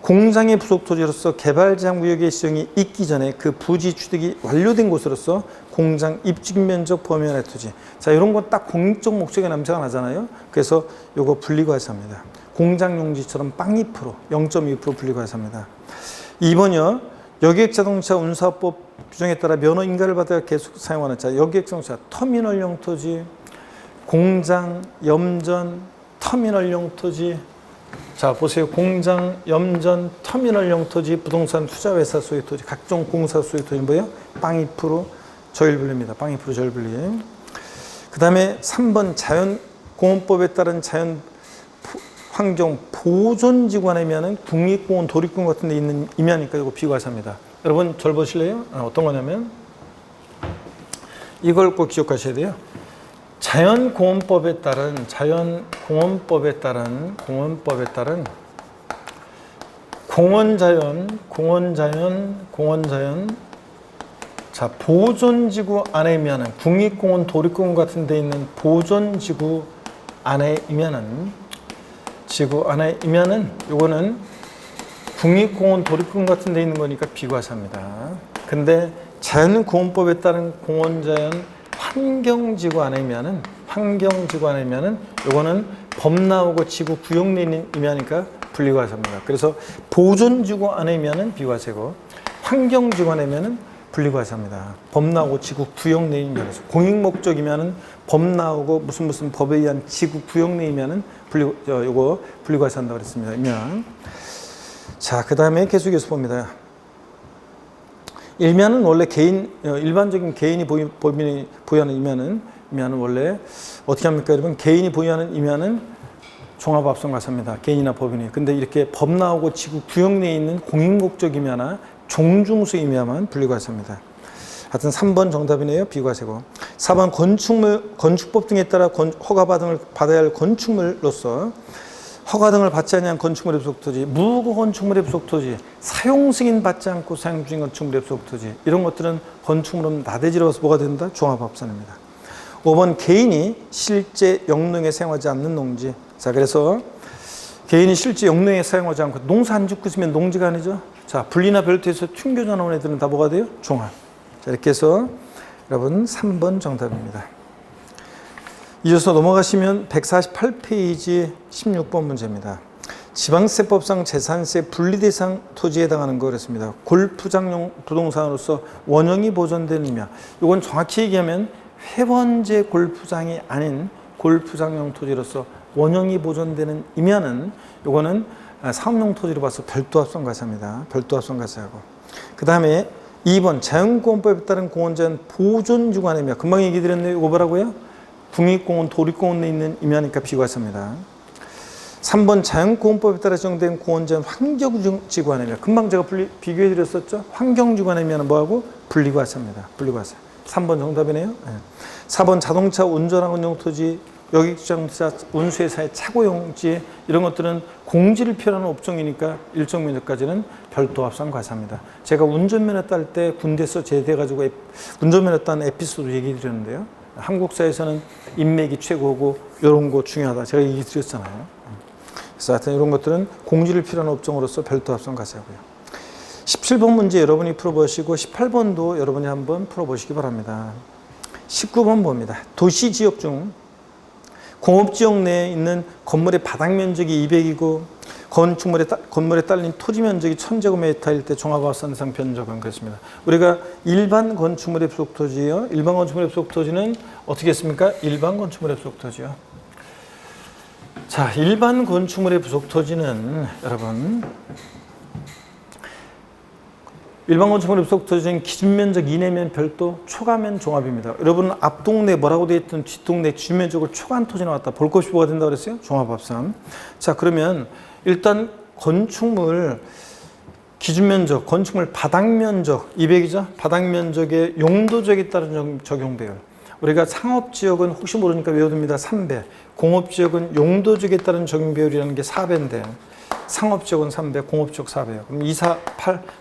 공장의 부속 토지로서 개발제한구역의 지정이 있기 전에 그 부지 취득이 완료된 곳으로서 공장 입지 면적 범위 안의 토지. 자, 이런 건 딱 공익적 목적의 냄새가 나잖아요. 그래서 요거 분리과세합니다. 공장 용지처럼 빵2%, 0.2% 분리과세합니다. 2번이요. 여객자동차 운사법 규정에 따라 면허 인가를 받아 계속 사용하는 자, 여객자동차 터미널용 토지, 공장, 염전, 터미널용 토지. 자, 보세요. 공장, 염전, 터미널용 토지, 부동산 투자회사 소유 토지, 각종 공사 소유 토지 뭐예요? 빵2% 저율분리입니다. 빵2% 저율분리. 그 다음에 3번 자연공원법에 따른 자연 환경 보존지구 안에면은 국립공원, 도립공원 같은 데 있는 임야니까 이거 비과세입니다. 여러분 절 보실래요? 어떤 거냐면 이걸 꼭 기억하셔야 돼요. 자연공원법에 따른 공원자연 자, 보존지구 안에면은 국립공원, 도립공원 같은 데 있는 보존지구 안에면은 요거는 국립공원, 도립공원 같은 데 있는 거니까 비과세입니다. 근데 자연공원법에 따른 공원자연 환경지구 안에면은 요거는 범나오고 지구 구역 내에 있는 임야니까 분리과세입니다. 그래서 보존지구 안에면은 비과세고 환경지구 안에면은 분리과세입니다. 범나오고 지구 구역 내에 있는 임야에서 공익목적이면은 범나오고 무슨 법에 의한 지구 구역 내에 임야는 요거 분리과세한다고 그랬습니다. 임야. 자, 그 다음에 계속해서 봅니다. 임야는 원래 일반적인 개인이 보유하는 임야는 원래 어떻게 합니까, 여러분? 개인이 보유하는 임야는 종합합성과세입니다. 개인이나 법인이. 근데 이렇게 법 나오고 지구 구역 내에 있는 공익목적 임야나 종중수 임야만 분리과세입니다. 하여튼 3번 정답이네요. 비과세고. 4번 건축법 등에 따라 허가 등을 받아야 할 건축물로서 허가 등을 받지 않은 건축물의 부속 토지, 무허가 건축물의 부속 토지, 사용 승인 받지 않고 사용 중인 건축물의 부속 토지, 이런 것들은 건축물은 나대지로서 뭐가 된다? 종합합산입니다. 5번 개인이 실제 영농에 사용하지 않는 농지. 자, 그래서 개인이 실제 영농에 사용하지 않고 농사 안 짓고 있으면 농지가 아니죠. 자, 분리나 별도에서 튕겨져 나온 애들은 다 뭐가 돼요? 종합. 자, 이렇게 해서 여러분 3번 정답입니다. 이어서 넘어가시면 148페이지 16번 문제입니다. 지방세법상 재산세 분리대상 토지에 해당하는 거 그랬습니다. 골프장용 부동산으로서 원형이 보존되는 임야. 이건 정확히 얘기하면 회원제 골프장이 아닌 골프장용 토지로서 원형이 보존되는 임야는 이거는 사업용 토지로 봐서 별도합성과세입니다. 별도합성과세하고. 그 다음에 2번 자연공원법에 따른 공원자연 보존주관의 임야. 금방 얘기 드렸네요. 이거 뭐라고요? 국립공원, 도립공원 내에 있는 임야니까 비과세입니다. 3번 자연공원법에 따라 지정된 공원자연 환경지구안의 임야. 금방 제가 비교해 드렸었죠. 환경지구안의 임야는 뭐하고? 분리과세입니다. 분리과세. 3번 정답이네요. 네. 4번 자동차 운전하는 용토지, 여객자동차 운수회사의 차고용지, 이런 것들은 공지를 필요하는 업종이니까 일정 면적까지는 별도 합산과세입니다. 제가 운전면허 딸 때 군대에서 제대해가지고 운전면허 딴 에피소드 얘기 드렸는데요. 한국사에서는 인맥이 최고고 이런 거 중요하다. 제가 얘기 드렸잖아요. 그래서 하여튼 이런 것들은 공지를 필요한 업종으로서 별도 합산과세하고요. 17번 문제 여러분이 풀어보시고 18번도 여러분이 한번 풀어보시기 바랍니다. 19번 봅니다. 도시지역 중 공업지역 내에 있는 건물의 바닥 면적이 200이고 건물에 딸린 토지 면적이 1000제곱미터일 때 종합합산 대상 변적은 그렇습니다. 우리가 일반 건축물의 부속 토지요. 일반 건축물의 부속 토지는 어떻게 했습니까? 일반 건축물의 부속 토지요. 자, 일반 건축물의 부속 토지는 여러분 일반 건축물의 부속 토지는 기준 면적 이내면 별도, 초과면 종합입니다. 여러분 앞 동네 뭐라고 되어 있던 뒷동네 기준 면적을 초과한 토지 나왔다. 볼 것이 뭐가 된다고 그랬어요? 종합합산. 자, 그러면 일단 건축물 기준 면적, 건축물 바닥 면적 200이죠. 바닥 면적의 용도적에 따른 적용 배열. 우리가 상업지역은 혹시 모르니까 외워둡니다. 3배. 공업지역은 용도적에 따른 적용 배열이라는 게 4배인데 상업지역은 3배, 공업지역 4배예요. 그럼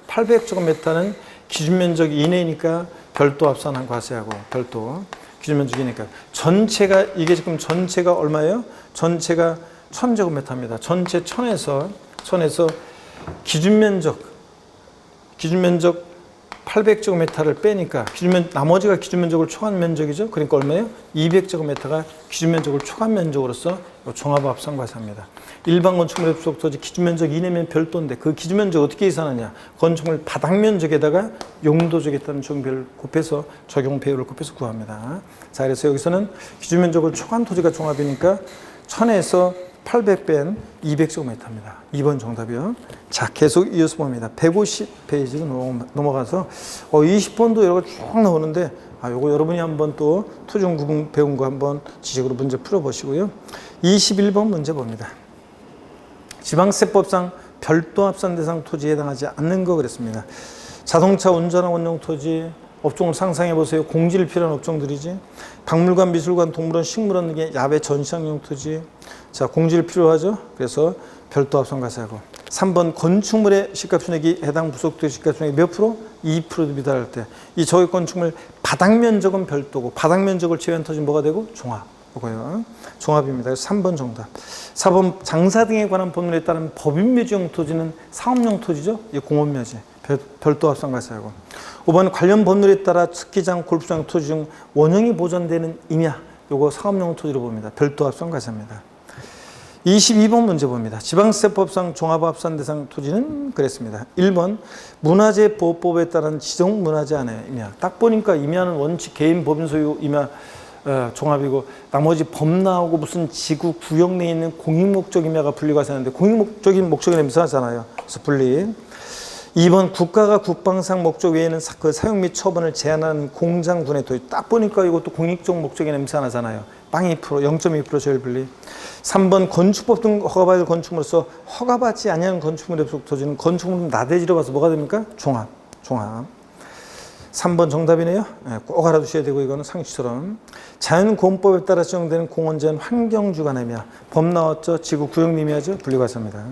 800제곱미터는 기준 면적 이내니까 별도 합산한 과세하고 별도 기준 면적이니까 전체가 이게 지금 전체가 얼마예요? 전체가 1000제곱미터입니다. 전체 1000에서 기준 면적 800제곱미터를 빼니까 나머지가 기준 면적을 초과한 면적이죠. 그러니까 얼마예요? 200제곱미터가 기준 면적을 초과한 면적으로서 종합 합산 과세합니다. 일반 건축물의 부속 토지 기준 면적 이내면 별도인데 그 기준 면적 어떻게 계산하냐? 건축물 바닥 면적에다가 용도적에 따른 적용 배율을 곱해서 적용 배율을 곱해서 구합니다. 자, 그래서 여기서는 기준 면적을 초과한 토지가 종합이니까 1000에서 800 뺀 200제곱미터입니다. 2번 정답이요. 자, 계속 이어서 봅니다. 150페이지로 넘어가서 20번도 여러 가지 쭉 나오는데 요거 여러분이 한번 또 토지용 구분 배운 거 한번 지식으로 문제 풀어보시고요. 21번 문제 봅니다. 지방세법상 별도 합산 대상 토지에 해당하지 않는 거 그랬습니다. 자동차 운전화 원용 토지, 업종을 상상해 보세요. 공지를 필요한 업종들이지. 박물관, 미술관, 동물원, 식물원 등의 야외 전시장용 토지. 자, 공지를 필요하죠. 그래서 별도 합산 과세하고. 3번 건축물의 시가총액이 해당 부속토지 시가총액 몇 프로? 2%도 미달할 때. 이 저기 건축물 바닥 면적은 별도고 바닥 면적을 제외한 토지는 뭐가 되고? 종합. 이거요. 종합입니다. 그래서 3번 정답. 4번 장사 등에 관한 법률에 따른 법인묘지용 토지는 사업용 토지죠. 이 공업묘지. 별도 합산 과세하고. 5번 관련 법률에 따라 스키장, 골프장 토지 중 원형이 보존되는 임야. 요거 사업용 토지로 봅니다. 별도 합산 과세입니다. 22번 문제 봅니다. 지방세법상 종합합산 대상 토지는 그랬습니다. 1번 문화재보호법에 따른 지정문화재 안에 임야. 딱 보니까 임야는 원칙 개인 법인 소유 임야 종합이고 나머지 범나하고 무슨 지구 구역 내에 있는 공익목적 임야가 분리과세하는데 공익목적인 목적이 냄새나잖아요. 그래서 분리. 2번 국가가 국방상 목적 외에는 그 사용 및 처분을 제한하는 공장군의 토지. 딱 보니까 이것도 공익적 목적이 냄새나잖아요. 빵 2%, 0.2% 제일 분리. 3번 건축법 등 허가받을 건축물로서 허가받지 아니하는 건축물의 부속 토지는 건축물 나대지로 봐서 뭐가 됩니까? 종합. 3번 정답이네요. 꼭 알아두셔야 되고 이거는 상식처럼. 자연보호법에 따라 지정되는 공원제한 환경주간임야. 법 나왔죠? 지구 구역 임야죠? 분리과세입니다.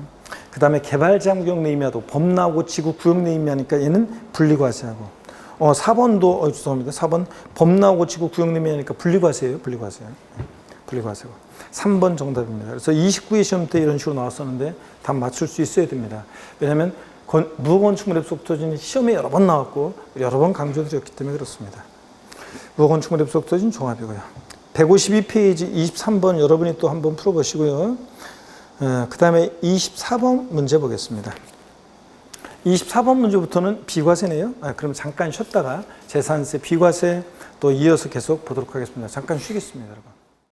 그 다음에 개발장구역 내 임야도 법 나오고 지구 구역 내 임야니까 얘는 분리과세하고. 4번도 죄송합니다. 4번 법 나오고 지구 구역 내 임야니까 분리과세예요. 분리과세고. 3번 정답입니다. 그래서 29회 시험 때 이런 식으로 나왔었는데 답 맞출 수 있어야 됩니다. 왜냐하면 무건축물의 부속 토지는 시험에 여러 번 나왔고 여러 번 강조드렸기 때문에 그렇습니다. 무건축물의 부속 토지는 종합이고요. 152페이지 23번 여러분이 또 한번 풀어보시고요. 그 다음에 24번 문제 보겠습니다. 24번 문제부터는 비과세네요. 그럼 잠깐 쉬었다가 재산세, 비과세 또 이어서 계속 보도록 하겠습니다. 잠깐 쉬겠습니다, 여러분.